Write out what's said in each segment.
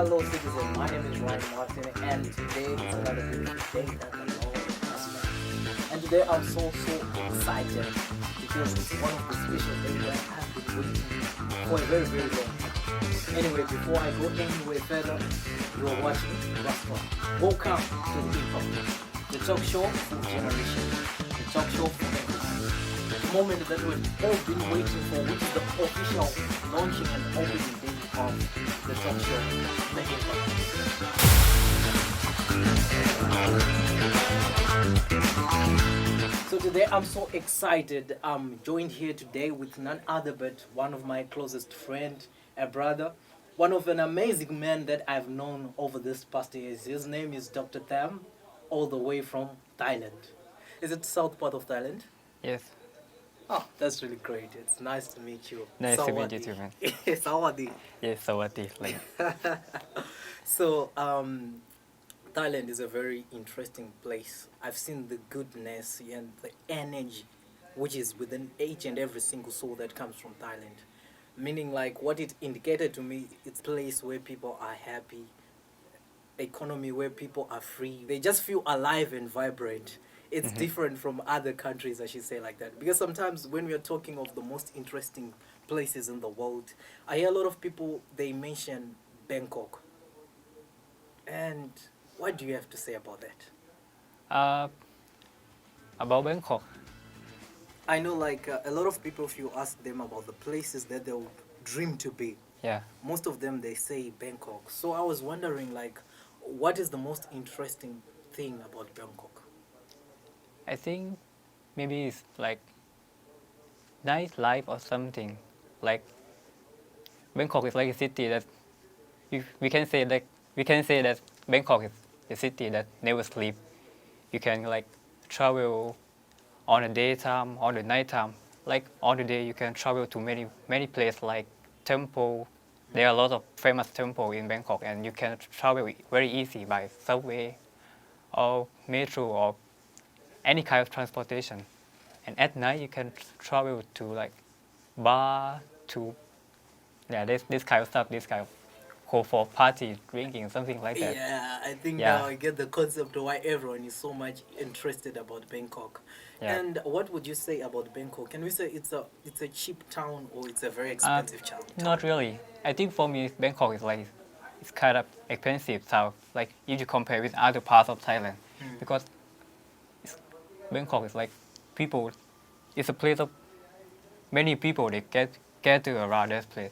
Hello, citizen. My name is Ryan Martin, and today is another beautiful day that the Lord has made. And today I'm so excited because it's one of the special days that I've been waiting for a very long time. Anyway, before I go anywhere further, you are watching Rascal. Welcome to the Hip Hop, the talk show for generation, the talk show for everyone. The moment that we've all been waiting for, which is the official launching and opening day of the talk show, the Hip Hop. So today I'm so excited. I'm joined here today with none other but one of my closest friend, a brother, one of an amazing man that I've known over this past years. His name is Dr. Tham, all the way from Thailand. Is it south part of Thailand? Yes, Oh, that's really great. It's nice to meet you. nice to meet you too, man. Sawadee. Yes, Sawati. Like, So, Thailand is a very interesting place. I've seen the goodness and the energy which is within each and every single soul that comes from Thailand. Meaning, like, what it indicated to me, it's a place where people are happy, economy where people are free. They just feel alive and vibrant. It's different from other countries, I should say, like that. Because sometimes when we are talking of the most interesting places in the world, I hear a lot of people, they mention Bangkok. And what do you have to say about that? uh, about Bangkok. I know, like, a lot of people, if you ask them about the places that they would dream to be, Yeah, most of them, they say Bangkok. So I was wondering, like, what is the most interesting thing about Bangkok? I think maybe it's like nightlife or something. Like Bangkok is like a city that we can say that Bangkok is a city that never sleep. You can like travel on the daytime, on the nighttime. Like on the day, you can travel to many places like temple. There are a lot of famous temple in Bangkok, and you can travel very easy by subway or metro or any kind of transportation. And at night, you can travel to like bar to this kind of stuff. This kind of go for party, drinking, something like that. Yeah, I think Yeah. now I get the concept of why everyone is so much interested about Bangkok. Yeah. And what would you say about Bangkok? Can we say it's a cheap town or it's a very expensive town? Not really. I think for me, Bangkok is like it's kind of expensive town. Like if you compare with other parts of Thailand, because Bangkok is like people. It's a place of many people. They gather around that place,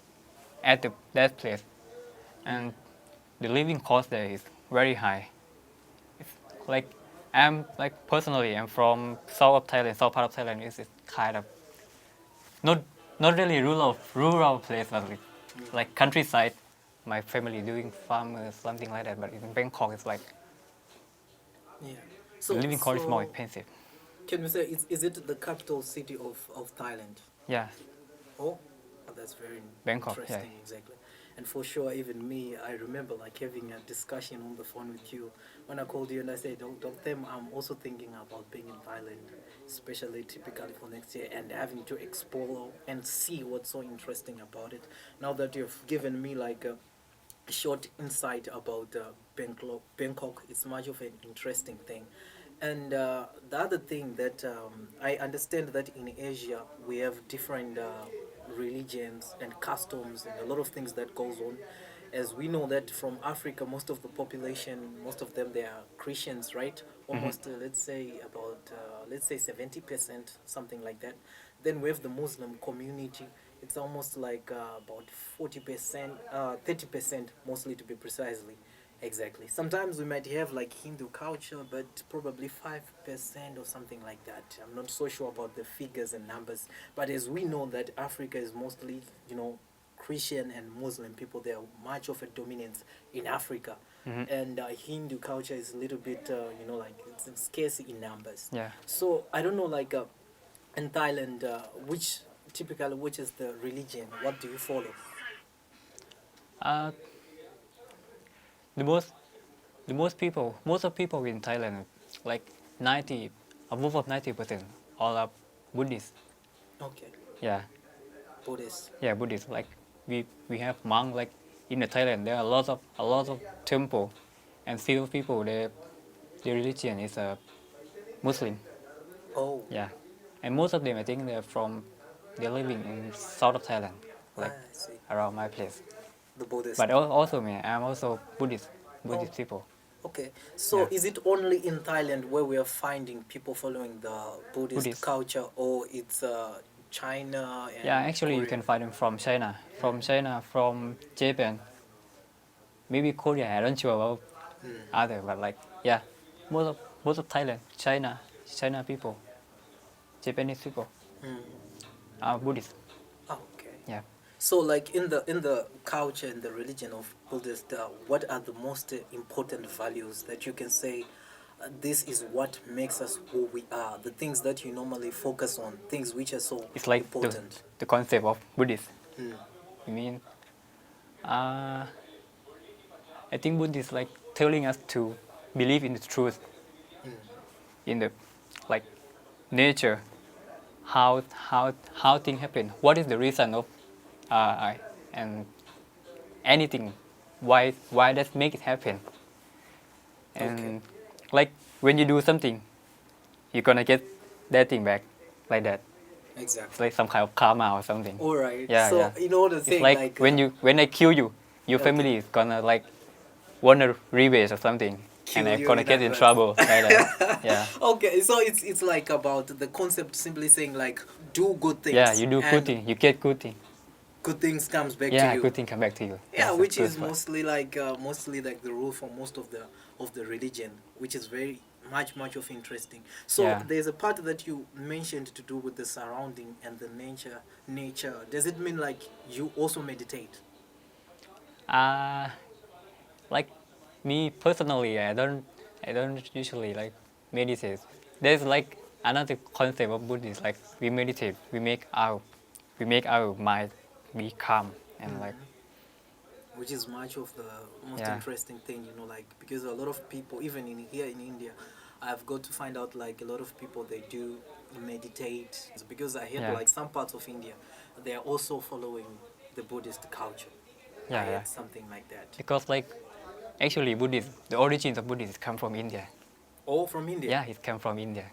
that place, and the living cost there is very high. It's like I'm like personally, I'm from south of Thailand. South part of Thailand is kind of not not really rural place, but like countryside. My family doing farmers, something like that. But in Bangkok, it's like Yeah. the living cost is more expensive. Can we say is it the capital city of Thailand? Yeah, Oh, that's very Bangkok, yeah. interesting, exactly. And for sure, even me, I remember like having a discussion on the phone with you when I called you and I said, Dr. Them, I'm also thinking about being in Thailand, especially typically for next year, and having to explore and see what's so interesting about it. Now that you've given me like a short insight about Bangkok, it's much of an interesting thing. And the other thing that I understand that in Asia we have different religions and customs and a lot of things that goes on. As we know that from Africa, most of the population, most of them they are Christians, right? Almost let's say about let's say 70%, something like that. Then we have the Muslim community. It's almost like about 40%, 30%, mostly to be precisely. Exactly. Sometimes we might have like Hindu culture, but probably 5% or something like that. I'm not so sure about the figures and numbers. But as we know that Africa is mostly, Christian and Muslim people, they are much of a dominance in Africa. And Hindu culture is a little bit, like it's scarce in numbers. yeah. So I don't know, like in Thailand, which is the religion? What do you follow? Uh, the most of people in Thailand, like 90, above of 90%, all are Buddhist. Okay, Yeah, Buddhist. yeah, Buddhist. Like we have monk like in the Thailand there are a lot of temple, and few people their religion is Muslim. Oh, Yeah, and most of them I think they're living in south of Thailand, I like see. around my place. The Buddhist. But also me, I'm also Buddhist Oh. people. Okay, so Yeah. is it only in Thailand where we are finding people following the Buddhist Buddhist. culture, or it's China and Yeah, actually you Korea? can find them from China, from Japan, maybe Korea. I don't sure about other, but like yeah, most of Thailand, China people, Japanese people Mm. are Buddhist. Okay. Yeah. So, like in the culture and the religion of Buddhist, what are the most important values that you can say? This is what makes us who we are. The things that you normally focus on, things which are so It's like important. the concept of Buddhist. Mm. You mean, I think Buddhist like telling us to believe in the truth, in the like nature, how things happen. What is the reason of and anything, why that make it happen, and Okay. like when you do something, you're gonna get that thing back, like that. It's Exactly. like some kind of karma or something. All right. Yeah, so yeah. you know the It's thing, like when I kill you, your Okay. family is gonna like wanna revenge or something, Kill and I'm you gonna in get in advance. trouble like that. Yeah. Okay, so it's like about the concept simply saying like do good things. Yeah, you do and good thing, you get good thing. good things comes back to Yeah, you. good thing come back to you. Yeah, That's the which is first part. mostly like the rule for most of the religion, which is very much of interesting. So Yeah. there's a part that you mentioned to do with the surrounding and the nature. Does it mean like you also meditate? Like me personally, I don't usually like meditate. There's like another concept of Buddhist, like we meditate, we make our mind be calm and like Which is much of the most Yeah. interesting thing, like because a lot of people, even in here in India, I've got to find out like a lot of people they do meditate. It's because I heard Yeah. like some parts of India, they are also following the Buddhist culture. I Yeah, heard yeah. something like that. Because like actually Buddhism, the origins of Buddhism come from India. All from India. Yeah, it come from India.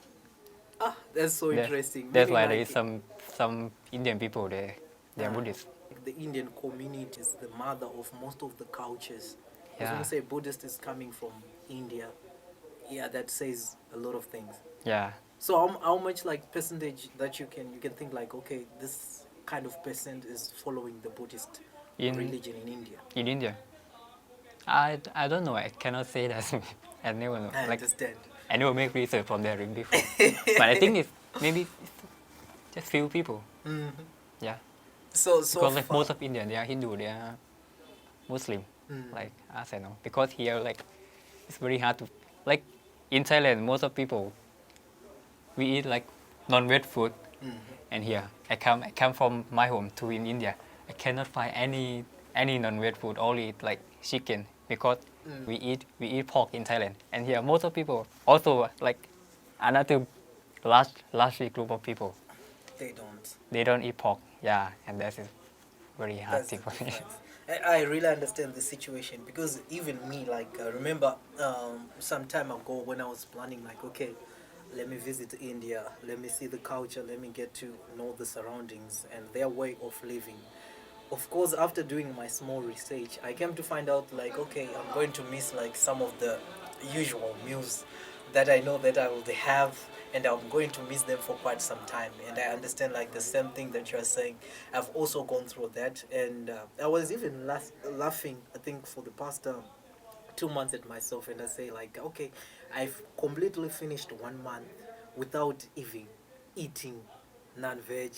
Ah, that's so That- interesting. That's Meaning why like there is some Indian people there. They are Ah. Buddhist. the Indian community is the mother of most of the cultures. Because when Yeah. you say Buddhist is coming from India, yeah, that says a lot of things. Yeah. So how much like percentage that you can think like, okay, this kind of percent is following the Buddhist In- religion in India? In India. I don't know. I cannot say that. I never know. I Like understand. I never make research from there before. But I think it's maybe it's just few people. Mhm. Yeah. So Because like far- most of Indian, they are Hindu, they are Muslim, like as I know. Because here like it's very hard to like in Thailand most of people we eat like non-veg food, and here I come from my home to in India. I cannot find any non-veg food, only like chicken because we eat pork in Thailand, and here most of people also like another large group of people they don't. they don't eat pork. Yeah, and that is very hard That's the thing for me. difference. I really understand the situation because even me, like, remember some time ago when I was planning, like, okay, let me visit India, let me see the culture, let me get to know the surroundings and their way of living. Of course, after doing my small research, I came to find out, like, okay, I'm going to miss, like, some of the usual meals that I know that I will have, and I'm going to miss them for quite some time. And I understand like the same thing that you're saying. I've also gone through that, and I was even laughing. I think for the past 2 months at myself, and I say like, okay, I've completely finished 1 month without even eating non-veg.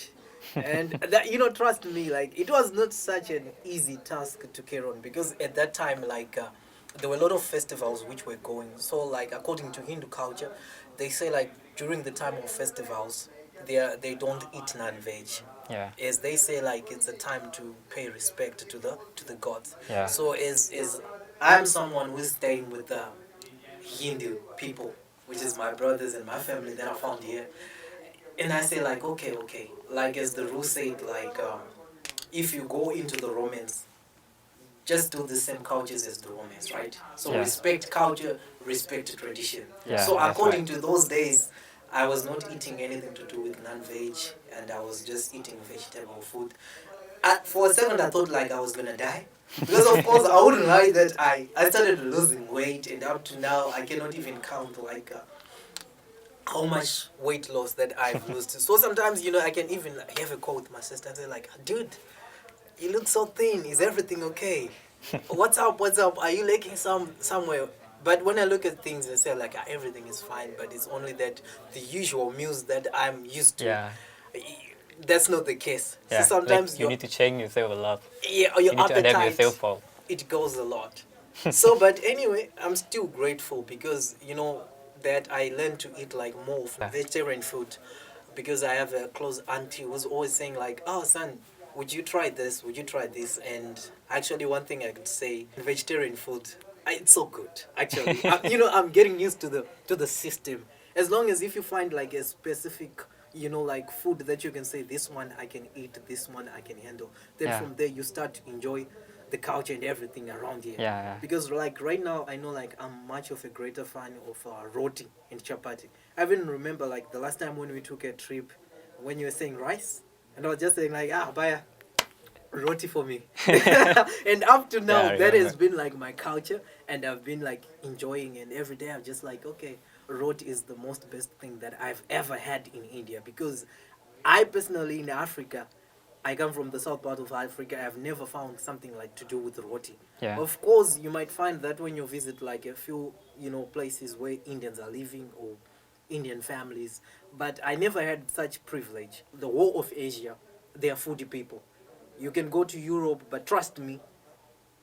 And that, trust me, like it was not such an easy task to carry on because at that time, like there were a lot of festivals which were going. So, like according to Hindu culture, they say like during the time of festivals, they don't eat non-veg. Yeah. As they say, like it's a time to pay respect to the gods. Yeah. So as I'm someone who's staying with the Hindu people, which is my brothers and my family that I found here, and I say like, okay, like as the rule said, like if you go into the Romans just do the same cultures as the Romans, right? So Yeah. respect culture, respect tradition. Yeah, So that's according right. to those days, I was not eating anything to do with non-veg, and I was just eating vegetable food. For a second, I thought like I was gonna die. Because of course I wouldn't lie that I started losing weight, and up to now I cannot even count like how much weight loss that I've lost. So sometimes, I can even have a call with my sister and say like, dude, you look so thin. Is everything okay? What's up? What's up? Are you lacking somewhere? But when I look at things and say like, everything is fine, but it's only that the usual meals that I'm used to, Yeah. that's not the case. Yeah. So sometimes like you need to change yourself a lot. your You need to adapt appetite, yourself for. it goes a lot. So, but anyway, I'm still grateful because that I learned to eat like more Yeah. vegetarian food, because I have a close auntie who's always saying like, "Oh, son, would you try this? Would you try this?" And actually, one thing I could say, vegetarian food, it's so good. Actually, I'm getting used to the system. As long as if you find like a specific like food that you can say, this one I can eat, this one I can handle, then Yeah. from there you start to enjoy the culture and everything around here. Yeah, yeah. Because like right now I know like I'm much of a greater fan of roti and chapati. I even remember like the last time when we took a trip, when you were saying rice, and I was just saying like, baya roti for me. And up to now Yeah, I that has remember. been like my culture, and I've been like enjoying, and every day I'm just like, okay, roti is the most best thing that I've ever had in India. Because I personally in Africa, I come from the south part of Africa, I've never found something like to do with roti. Yeah. Of course you might find that when you visit like a few places where Indians are living, or Indian families, but I never had such privilege. The whole of Asia, they are foodie people. You can go to Europe, but trust me,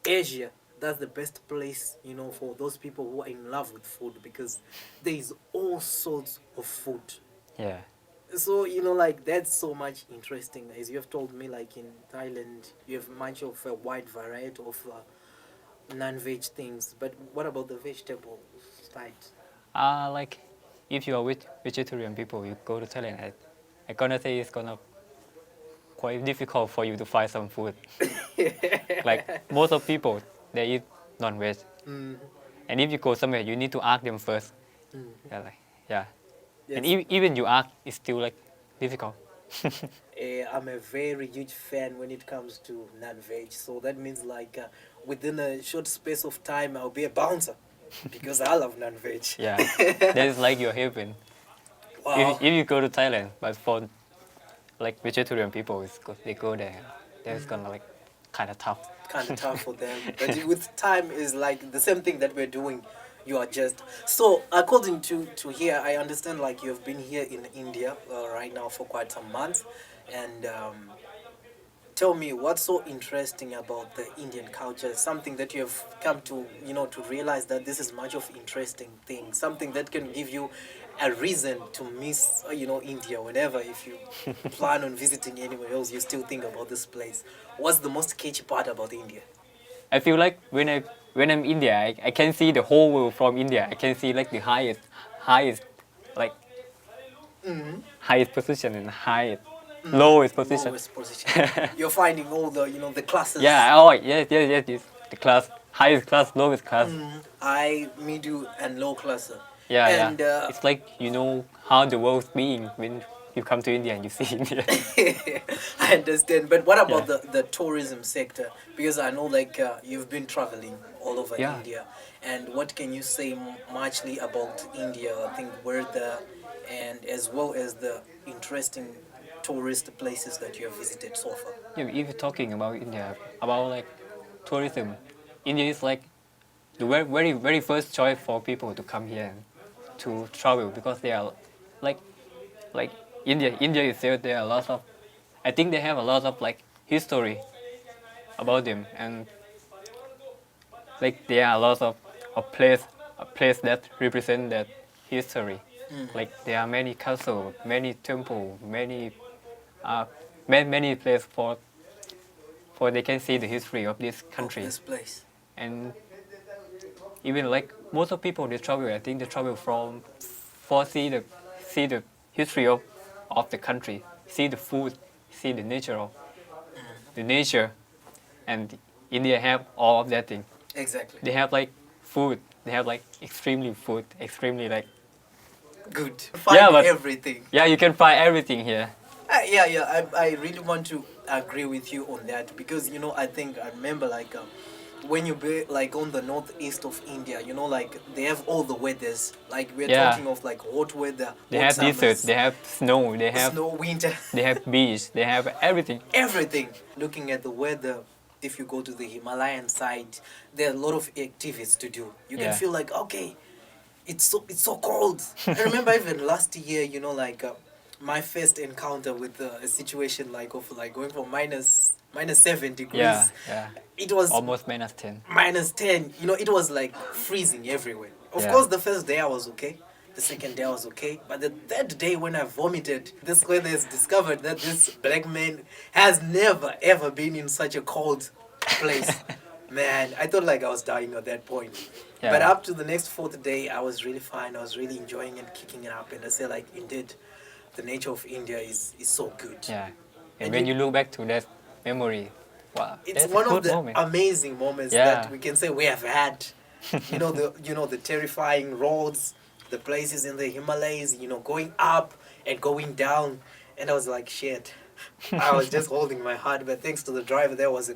Asia, that's the best place, for those people who are in love with food, because there is all sorts of food. Yeah. So, like that's so much interesting. As you have told me, like in Thailand, you have much of a wide variety of non-veg things. But what about the vegetable side? Like if you are with vegetarian people, you go to Thailand. I gonna say it's gonna quite difficult for you to find some food. Like most of people, they eat non-veg, Mm, and if you go somewhere, you need to ask them first. mm. Yeah, like yeah, Yes. and even you ask, it's still like difficult. I'm a very huge fan when it comes to non-veg. So that means like within a short space of time, I'll be a bouncer because I love non-veg. Yeah, that is like your heaven. Wow. If you go to Thailand, but for like vegetarian people, they go there. That's gonna like kind of tough. Kind of tough for them. But with time is like the same thing that we're doing. You adjust. So according to here, I understand like you've been here in India right now for quite some months, and tell me what's so interesting about the Indian culture. Something that you have come to to realize that this is much of interesting thing. Something that can give you a reason to miss India whenever, if you plan on visiting anywhere else, you still think about this place. What's the most catchy part about India? I feel like when I'm in India, I can see the whole world from India. I can see like the highest like highest position and highest lowest position. Lowest position. You're finding all the the classes. Yeah. Oh yes. The class, highest class, lowest class. High, middle, and low class. Yeah, And yeah. It's like you know how the world's being when you come to India and you see India. I understand. But what about Yeah. the tourism sector? Because I know like you've been traveling all over Yeah. India. And what can you say muchly about India? I think weather, and as well as the interesting tourist places that you have visited so far. Yeah, if you're talking about India, about like tourism, India is like the very first choice for people to come here and to travel because they are like like India itself. There are lots of, I think they have a lot of like history about them, and like there are lots of a place that represent that history. Like there are many castles, many temple, many many places for they can see the history of this country. This place. And even like most of people they travel, I think they travel from for see the history of the country, see the food, see the nature of the nature, and India have all of that thing. Exactly. They have like food. They have like extremely like Good. Find yeah, but everything. yeah, you can find everything here. Yeah. I really want to agree with you on that because I think I remember like when you be like on the northeast of India, like they have all the weathers. Like we're Yeah. talking of like hot weather, They hot have summers, desert. They have snow. They have snow, winter, they have beach. They have everything. everything. Looking at the weather, if you go to the Himalayan side, there are a lot of activities to do. You can Yeah. feel like okay, it's so cold. I remember even last year, like my first encounter with a situation like of like going from -7 degrees. Yeah. It was Almost -10. -10. It was like freezing everywhere. Of Yeah. course, the first day I was okay. The second day I was okay, but the third day when I vomited, this weather has discovered that this black man has never ever been in such a cold place. Man, I thought like I was dying at that point. Yeah. But up to the next fourth day, I was really fine. I was really enjoying and kicking it up. And I say like, indeed, the nature of India is so good. Yeah. And And when you- you look back to that memory, wow, It's that's one a of good the moment. amazing moments Yeah. that we can say we have had. The terrifying roads, the places in the Himalayas, going up and going down. And I was like, shit. I was just holding my heart, but thanks to the driver, that was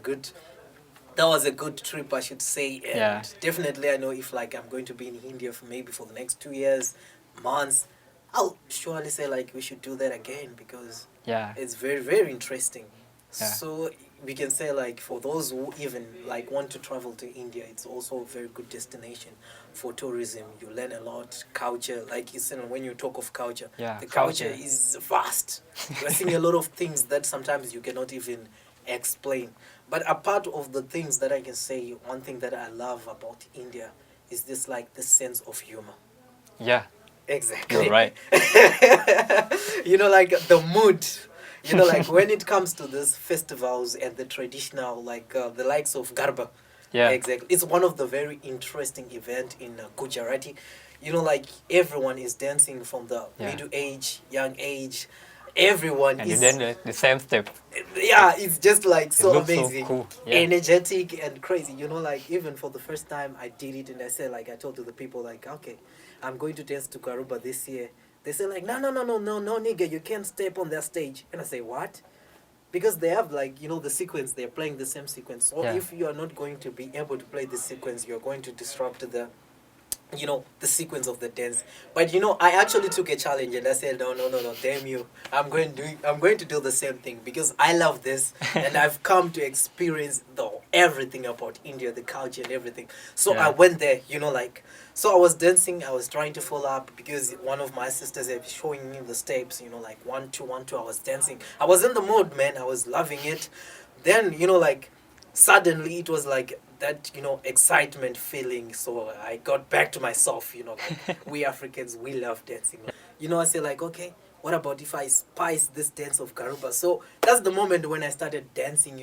a good trip, I should say. And Yeah. definitely I know if like I'm going to be in India for maybe for the next 2 years, months, I'll surely say like we should do that again because Yeah. it's very, very interesting. Yeah. So we can say like for those who even like want to travel to India, it's also a very good destination for tourism. You learn a lot, culture, like you said, when you talk of culture, Yeah, the culture culture. is vast. You're seeing a lot of things that sometimes you cannot even explain. But apart of the things that I can say, one thing that I love about India is this like the sense of humor. Yeah. Exactly. You're right. Like the mood. Like when it comes to these festivals and the traditional, like the likes of Garba. Yeah. Exactly. It's one of the very interesting event in Gujarati. Like everyone is dancing from the Yeah. middle age, young age. Everyone And is then the same step. yeah, it's just like so looks so amazing, cool, yeah. energetic and crazy. Like even for the first time I did it, and I said like I told to the people like, okay, I'm going to dance to Garuba this year. They say like, no, nigga, you can't step on their stage. And I say what? Because they have like the sequence. They're playing the same sequence. So Yeah. if you are not going to be able to play the sequence, you're going to disrupt the sequence of the dance. But I actually took a challenge and I said no, damn you, I'm going to do the same thing because I love this and I've come to experience everything about India, the culture and everything. So Yeah. I went there, so I was dancing, I was trying to follow up because one of my sisters was showing me the steps, like 1 2 1 2. I was dancing, I was in the mood, man, I was loving it. Then like suddenly it was like that excitement feeling, so I got back to myself. Like we Africans, we love dancing. I say like, okay, what about if I spice this dance of Garuba? So that's the moment when I started dancing,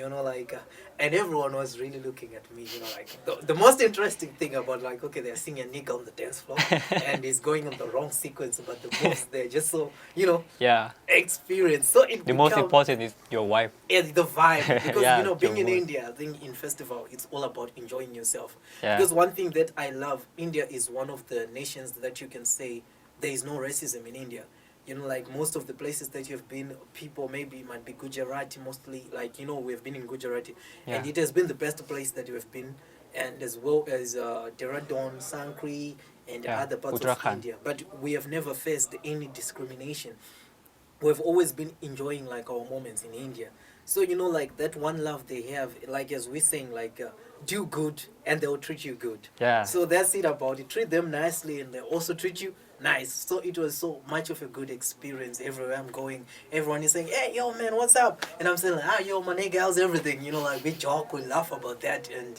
and everyone was really looking at me, like the most interesting thing about like, okay, they're seeing a nigga on the dance floor and he's going on the wrong sequence, but the moves they're just so Yeah. experience. So it The most become- important is your wife. it's the vibe because Yeah, being in your mood. India, I think in festival it's all about enjoying yourself. Yeah. Because one thing that I love, India is one of the nations that you can say there is no racism in India. Like most of the places that you've been, people maybe might be Gujarati mostly. Like we've been in Gujarati, and Yeah. it has been the best place that you have been, and as well as Dehradun, Sankri, and Yeah, other parts of Uttarakhand. India. But we have never faced any discrimination. We've always been enjoying like our moments in India. So like that one love they have, like as we're saying, like do good and they'll treat you good. Yeah. So that's it about it. Treat them nicely and they also treat you nice. So it was so much of a good experience everywhere I'm going. Everyone is saying, hey yo man, what's up? And I'm saying like, yo my nigga, how's everything? Like we joke, we laugh about that, and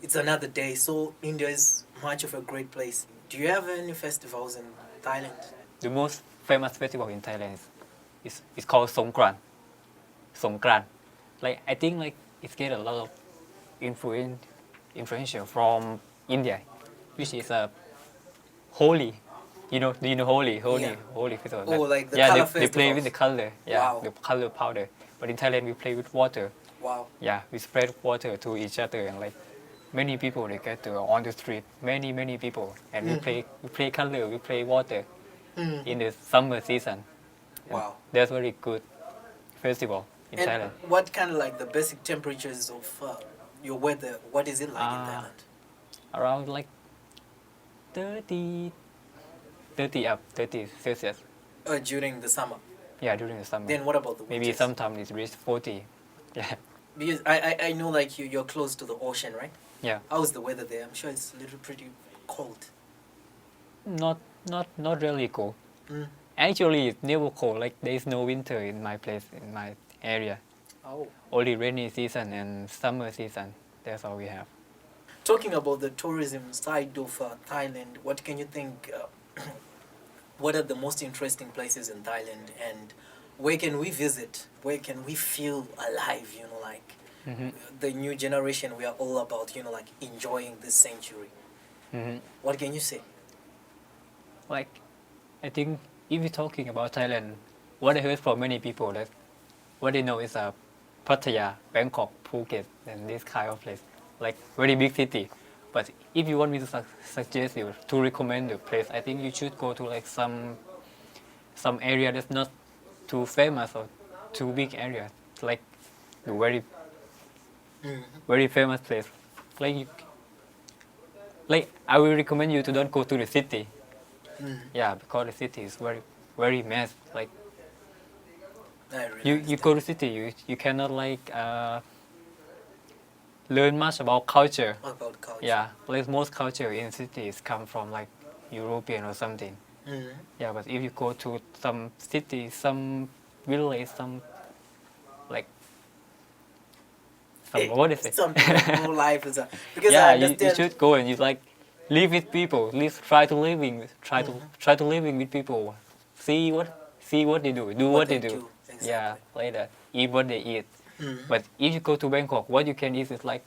it's another day. So India is much of a great place. Do you have any festivals in Thailand? The most famous festival in Thailand is called Songkran. Songkran. Like I think like it's get a lot of influential from India, which is Holi. Do you know Holi? Yeah. Holi festival. Oh, like the yeah, color they play festivals. with the color. Yeah, Wow. the color powder. But in Thailand we play with water. Wow. Yeah, we spread water to each other, and like many people they get on the street, many people, and we play color, we play water in the summer season, and Wow. that's very good festival in And Thailand. what kind of like the basic temperatures of your weather? What is it like in Thailand? Around like 30, 30 up, 30 Celsius. During the summer. Yeah, during the summer. Then what about the Maybe winters? sometimes it reaches 40. Yeah, Because I know like you're close to the ocean, right? yeah. How's the weather there? I'm sure it's a little pretty cold. Not really cold. Mm. Actually, it's never cold. Like there is no winter in my place, in my area. Oh. Only rainy season and summer season. That's all we have. Talking about the tourism side of Thailand, what can you think? What are the most interesting places in Thailand, and where can we visit? Where can we feel alive? You know, like the new generation, we are all about, you know, like enjoying this century. What can you say? Like, I think if you're talking about Thailand, what I heard from many people that what they know is Pattaya, Bangkok, Phuket, and this kind of place, like very big city. But if you want me to suggest you to recommend the place, I think you should go to like some area that's not too famous or too big area, like the very famous place. Like I will recommend you to don't go to the city. Yeah, because the city is very mess. Like I really you understand. go to city, you cannot like learn much about culture. About culture. Yeah, like most culture in cities come from like European or something. Yeah, but if you go to some city, some village, some like some what is it? Something like more life is because Yeah, I you understand. should go and you like live with people. Try to living with people. See what they do. Do what they do. Exactly. Yeah, like that. Eat what they eat. Mhm. But if you go to Bangkok, what you can eat is like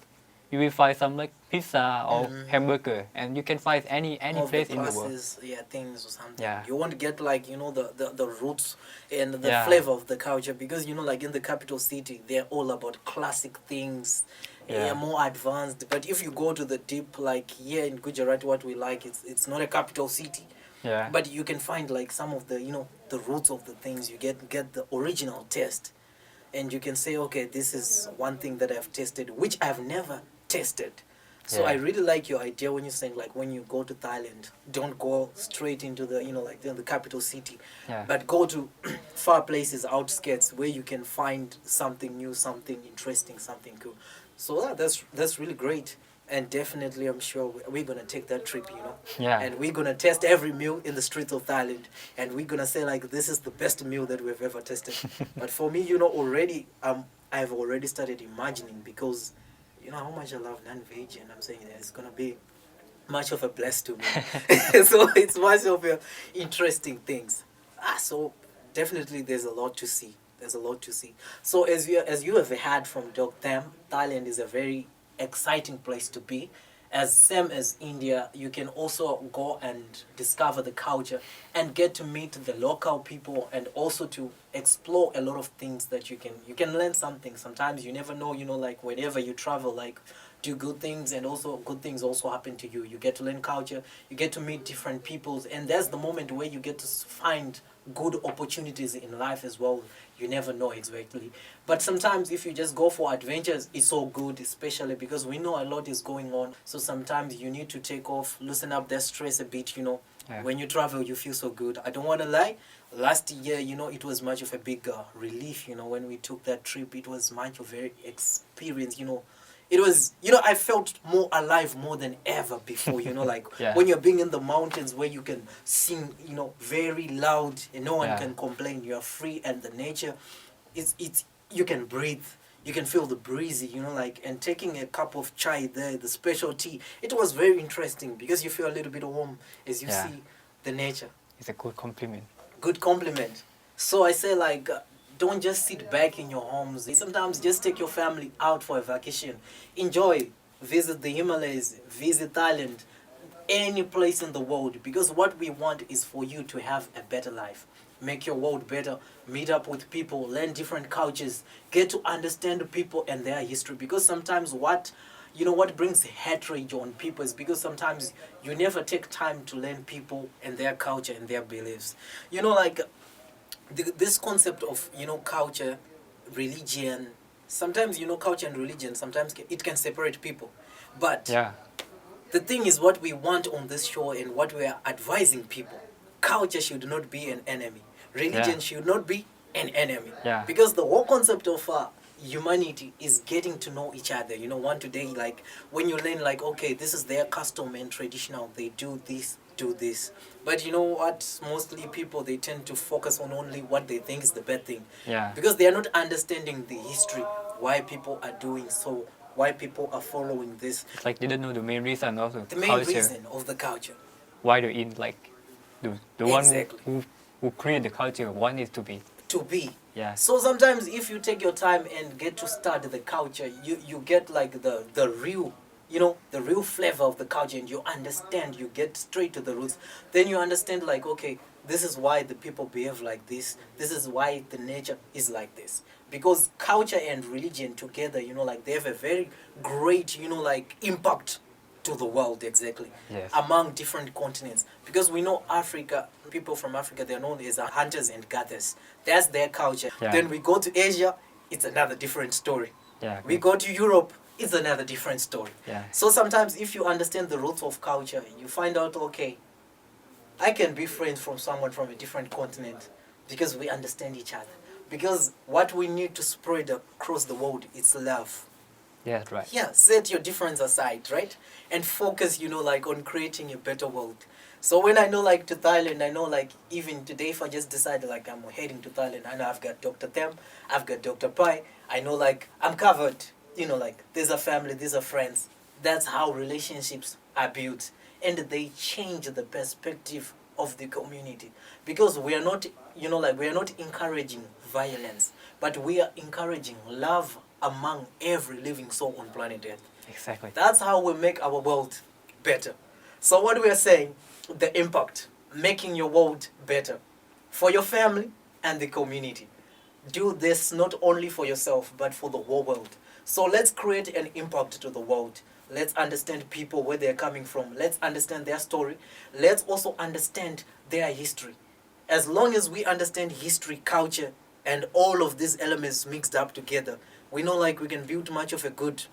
you will find some like pizza or hamburger, and you can find any All place the in the world. classes, yeah, things or something. Yeah. You want to get like, you know, the roots and the Yeah. flavor of the culture, because you know, like in the capital city, they're all about classic things. Yeah. More advanced. But if you go to the deep, like here in Gujarat, what we like, it's not a capital city. Yeah. But you can find like some of the, you know, the roots of the things. You get the original taste, and you can say, okay, this is one thing that I've tasted, which I've never tasted. So Yeah. I really like your idea when you're saying like when you go to Thailand, don't go straight into the, you know, like the capital city, Yeah. but go to far places, outskirts, where you can find something new, something interesting, something cool. So that's really great. And definitely, I'm sure we're gonna take that trip, you know. Yeah. And we're gonna test every meal in the streets of Thailand, and we're gonna say like this is the best meal that we've ever tasted. But for me, you know, already I've already started imagining, because you know how much I love non-veg, and I'm saying that it's gonna be much of a bless to me. So it's much of a interesting things. So definitely there's a lot to see. There's a lot to see. So as you have heard from Dr. Tham, Thailand is a very exciting place to be. As same as India, you can also go and discover the culture and get to meet the local people, and also to explore a lot of things that you can learn something. Sometimes you never know, you know, like whenever you travel, like do good things, and also good things also happen to you. You get to learn culture, you get to meet different peoples, and that's the moment where you get to find good opportunities in life as well. You never know exactly. But sometimes if you just go for adventures, it's so good, especially because we know a lot is going on. So sometimes you need to take off, loosen up that stress a bit, you know. Yeah. When you travel, you feel so good. I don't want to lie. Last year, you know, it was much of a big relief, you know, when we took that trip. It was much of a experience, you know. It was, you know, I felt more alive more than ever before, you know, like Yeah. when you're being in the mountains where you can sing, you know, very loud and no one Yeah. can complain. You're free, and the nature, it's you can breathe. You can feel the breezy, you know, like, and taking a cup of chai there, the special tea. It was very interesting because you feel a little bit warm as you Yeah. see the nature. It's a good compliment. Good compliment. So I say like, don't just sit back in your homes. Sometimes just take your family out for a vacation. Enjoy. Visit the Himalayas. Visit Thailand. Any place in the world. Because what we want is for you to have a better life. make your world better, meet up with people, learn different cultures, get to understand people and their history. Because sometimes what brings hatred on people is because sometimes you never take time to learn people and their culture and their beliefs. Like this concept of culture, religion. Sometimes culture and religion sometimes it can separate people, but Yeah. the thing is what we want on this show and what we are advising people. Culture should not be an enemy. Religion Yeah. should not be an enemy. Yeah. Because the whole concept of humanity is getting to know each other. One today, like when you learn, like, okay, this is their custom and traditional. They do this, do this. But you know what? Mostly people, they tend to focus on only what they think is the bad thing. Yeah. Because they are not understanding the history, why people are doing so, why people are following this. It's like they don't know the main reason of The the main culture. reason of the culture. Why they're in, like, the one Exactly. who create the culture want it to be. To be. Yeah. So sometimes if you take your time and get to study the culture, you get like the real, the real flavor of the culture, and you understand, you get straight to the roots. Then you understand, like, okay, this is why the people behave like this. This is why the nature is like this. Because culture and religion together, like they have a very great, like impact to the world, exactly. Yes. Among different continents. Because we know Africa, people from Africa, they're known as hunters and gatherers. That's their culture. Yeah. Then we go to Asia, it's another different story. Yeah. We go to Europe, it's another different story. Yeah. So sometimes if you understand the roots of culture, you find out, okay, I can be friends from someone from a different continent because we understand each other. Because what we need to spread across the world is love. Yeah, right. Yeah, set your difference aside, right? And focus, like on creating a better world. So when I know, like, to Thailand, I know, like, even today, if I just decide, like, I'm heading to Thailand, I know I've got Dr. Them, I've got Dr. Pai, I know, like, I'm covered. Like, these are family, these are friends. That's how relationships are built. And they change the perspective of the community. Because we are not, we are not encouraging violence, but we are encouraging love among every living soul on planet Earth. Exactly. That's how we make our world better. So what we are saying, the impact, making your world better for your family and the community. Do this not only for yourself, but for the whole world. So let's create an impact to the world. Let's understand people, where they're coming from. Let's understand their story. Let's also understand their history. As long as we understand history, culture, and all of these elements mixed up together, we know, like, we can build much of a good,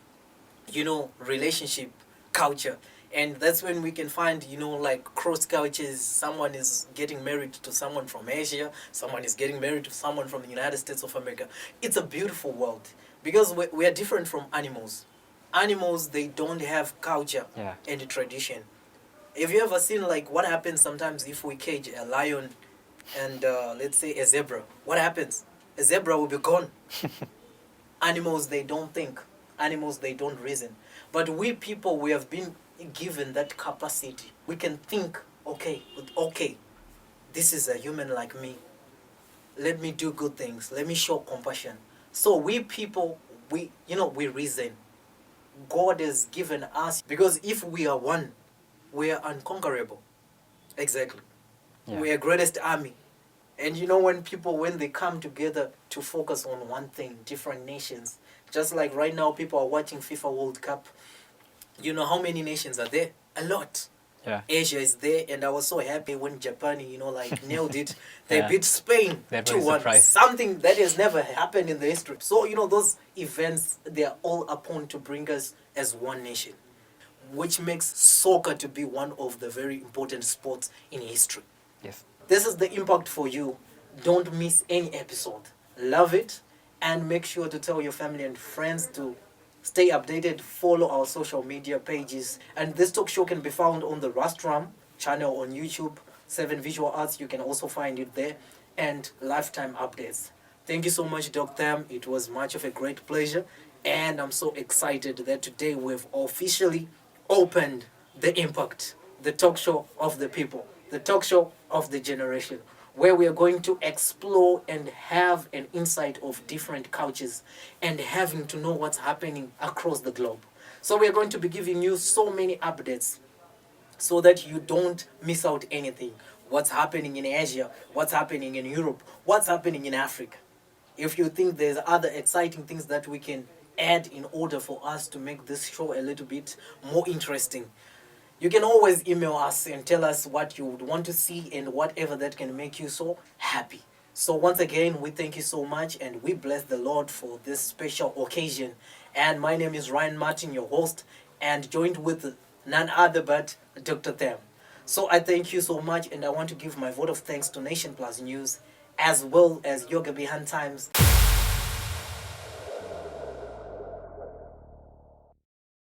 relationship, culture. And that's when we can find, like, cross cultures. Someone is getting married to someone from Asia. Someone is getting married to someone from the United States of America. It's a beautiful world because we are different from animals. Animals, they don't have culture and tradition. Have you ever seen, like, what happens sometimes if we cage a lion and, let's say, a zebra? What happens? A zebra will be gone. Animals, they don't think. Animals, they don't reason. But we people, we have been given that capacity. We can think, okay, this is a human like me. Let me do good things. Let me show compassion. So we people, we reason. God has given us, because if we are one, we are unconquerable. Exactly. Yeah. We are greatest army. And when they come together to focus on one thing, different nations, just like right now people are watching FIFA World Cup, how many nations are there? A lot. Yeah. Asia is there, and I was so happy when Japan, nailed it. They Yeah. beat Spain That was a 2-1. surprise. Something that has never happened in the history. So, those events, they are all upon to bring us as one nation, which makes soccer to be one of the very important sports in history. Yes. This is the impact for you. Don't miss any episode. Love it, and make sure to tell your family and friends to stay updated. Follow our social media pages. And this talk show can be found on the Rastram channel on YouTube. 7 Visual Arts, you can also find it there. And Lifetime Updates. Thank you so much, Dr. Tam. It was much of a great pleasure. And I'm so excited that today we've officially opened The Impact, the talk show of the people, the talk show of the generation, where we are going to explore and have an insight of different cultures and having to know what's happening across the globe. So we are going to be giving you so many updates so that you don't miss out anything. what's happening in Asia, what's happening in Europe, what's happening in Africa. If you think there's other exciting things that we can add in order for us to make this show a little bit more interesting, you can always email us and tell us what you would want to see and whatever that can make you so happy. So once again, we thank you so much and we bless the Lord for this special occasion. And my name is Ryan Martin, your host, and joined with none other but Dr. Them. So I thank you so much, and I want to give my vote of thanks to Nation Plus News as well as Yoga Behind Times.